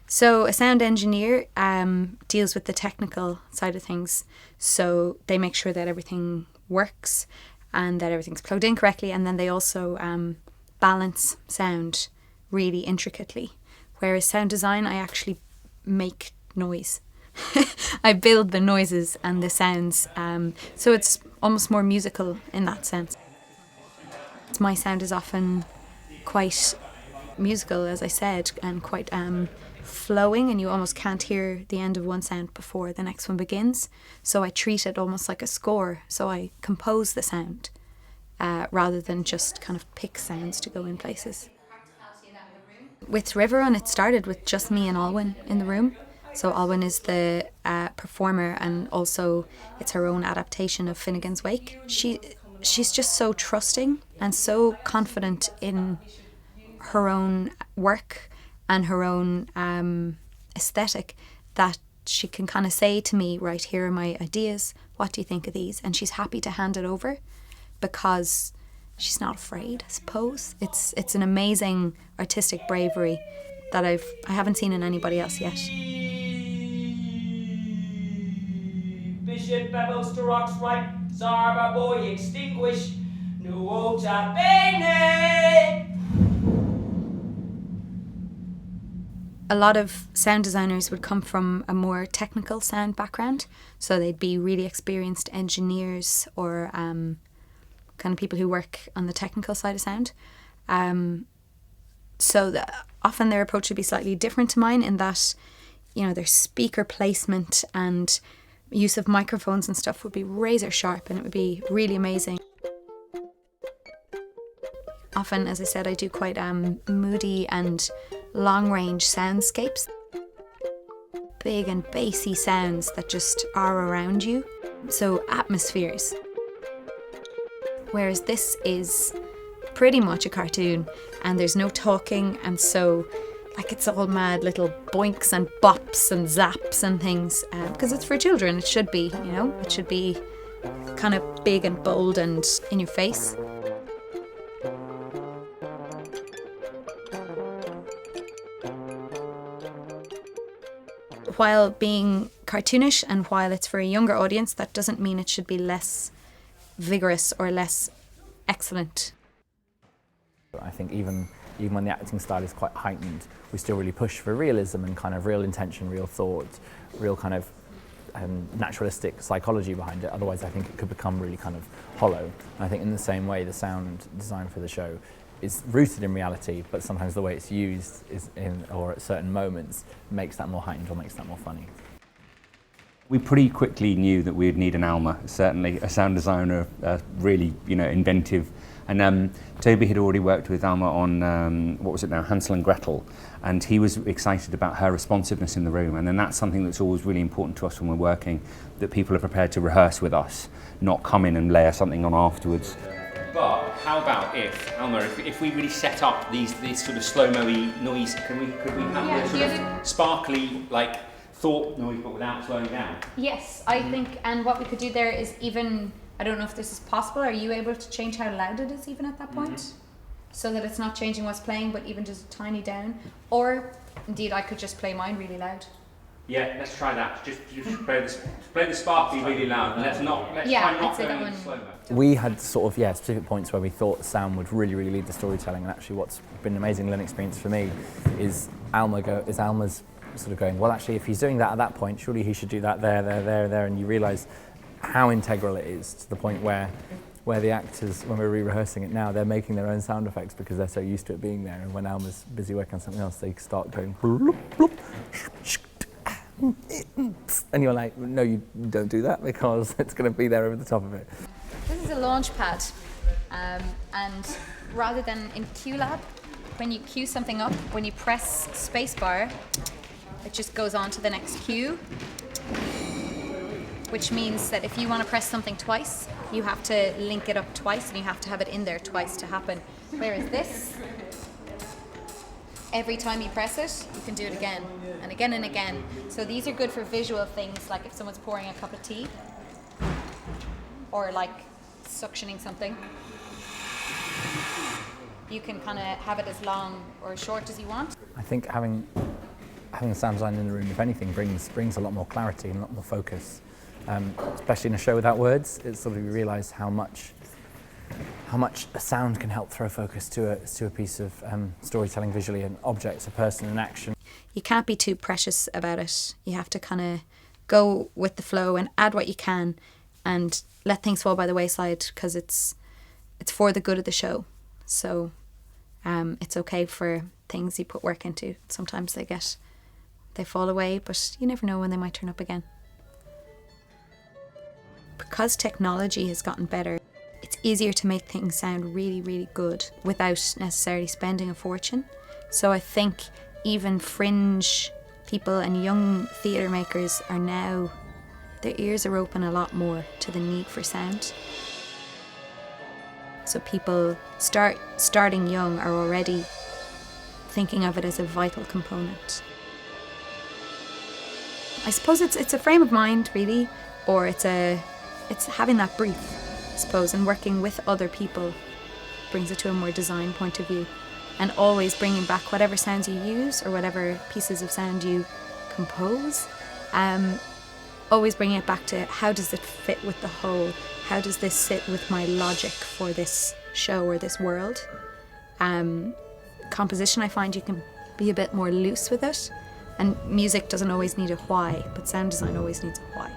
So a sound engineer deals with the technical side of things. So they make sure that everything works and that everything's plugged in correctly. And then they also balance sound really intricately. Whereas sound design, I actually make noise. I build the noises and the sounds. So it's almost more musical in that sense. My sound is often quite musical, as I said, and quite flowing, and you almost can't hear the end of one sound before the next one begins. So I treat it almost like a score. So I compose the sound rather than just kind of pick sounds to go in places. With River Run, it started with just me and Alwyn in the room. So Alwyn is the performer, and also it's her own adaptation of Finnegan's Wake. She's just so trusting and so confident in her own work and her own aesthetic that she can kind of say to me, right, here are my ideas, what do you think of these? And she's happy to hand it over because she's not afraid, I suppose. It's an amazing artistic bravery that I haven't seen in anybody else yet. Bishop Bevels to rocks right, Zarba boy extinguish, Nuota bene. A lot of sound designers would come from a more technical sound background, so they'd be really experienced engineers or kind of people who work on the technical side of sound. Often their approach would be slightly different to mine in that, their speaker placement and use of microphones and stuff would be razor sharp, and it would be really amazing. Often, as I said, I do quite moody and long-range soundscapes. Big and bassy sounds that just are around you. So atmospheres. Whereas this is pretty much a cartoon and there's no talking, and so it's all mad little boinks and bops and zaps and things because it's for children. It should be, it should be kind of big and bold and in your face. While being cartoonish and while it's for a younger audience, that doesn't mean it should be less vigorous or less excellent. I think even when the acting style is quite heightened, we still really push for realism and kind of real intention, real thought, real kind of naturalistic psychology behind it. Otherwise, I think it could become really kind of hollow. And I think in the same way, the sound design for the show is rooted in reality, but sometimes the way it's used or at certain moments makes that more heightened or makes that more funny. We pretty quickly knew that we'd need an Alma, certainly a sound designer, really inventive. And Toby had already worked with Alma on, what was it now, Hansel and Gretel, and he was excited about her responsiveness in the room. And then that's something that's always really important to us when we're working, that people are prepared to rehearse with us, not come in and layer something on afterwards. But how about if we really set up these sort of slow-mo-y noise, could we have sort of sparkly, thought noise but without slowing down? Yes, I think, and what we could do there is even, I don't know if this is possible, are you able to change how loud it is even at that point? Mm-hmm. So that it's not changing what's playing, but even just a tiny down? Or, indeed, I could just play mine really loud. Yeah, let's try that. Just play the sparkly really loud. Let's try not going slow-mo. We had sort of, specific points where we thought sound would really, really lead the storytelling, and actually what's been an amazing learning experience for me is Alma's sort of going, well, actually, if he's doing that at that point, surely he should do that there, and you realise how integral it is to the point where the actors, when we're re-rehearsing it now, they're making their own sound effects because they're so used to it being there, and when Alma's busy working on something else, they start going bloop, bloop, and you're like, no, you don't do that because it's going to be there over the top of it. This is a launch pad, and rather than in QLab, when you cue something up, when you press spacebar, it just goes on to the next cue, which means that if you want to press something twice, you have to link it up twice and you have to have it in there twice to happen. Whereas this, every time you press it, you can do it again and again and again. So these are good for visual things, like if someone's pouring a cup of tea or suctioning something. You can kind of have it as long or as short as you want. I think having having the sound design in the room, if anything, brings a lot more clarity and a lot more focus. Especially in a show without words, it's sort of you realise how much a sound can help throw focus to a piece of storytelling visually, an object, a person, an action. You can't be too precious about it. You have to kind of go with the flow and add what you can and let things fall by the wayside, because it's for the good of the show. So it's okay for things you put work into. Sometimes they fall away, but you never know when they might turn up again. Because technology has gotten better, it's easier to make things sound really, really good without necessarily spending a fortune. So I think even fringe people and young theatre makers are now, their ears are open a lot more to the need for sound. So people starting young are already thinking of it as a vital component. I suppose it's a frame of mind, really, or it's having that brief, I suppose, and working with other people brings it to a more design point of view, and always bringing back whatever sounds you use or whatever pieces of sound you compose, always bringing it back to how does it fit with the whole, how does this sit with my logic for this show or this world. Composition, I find you can be a bit more loose with it, and music doesn't always need a why, but sound design always needs a why.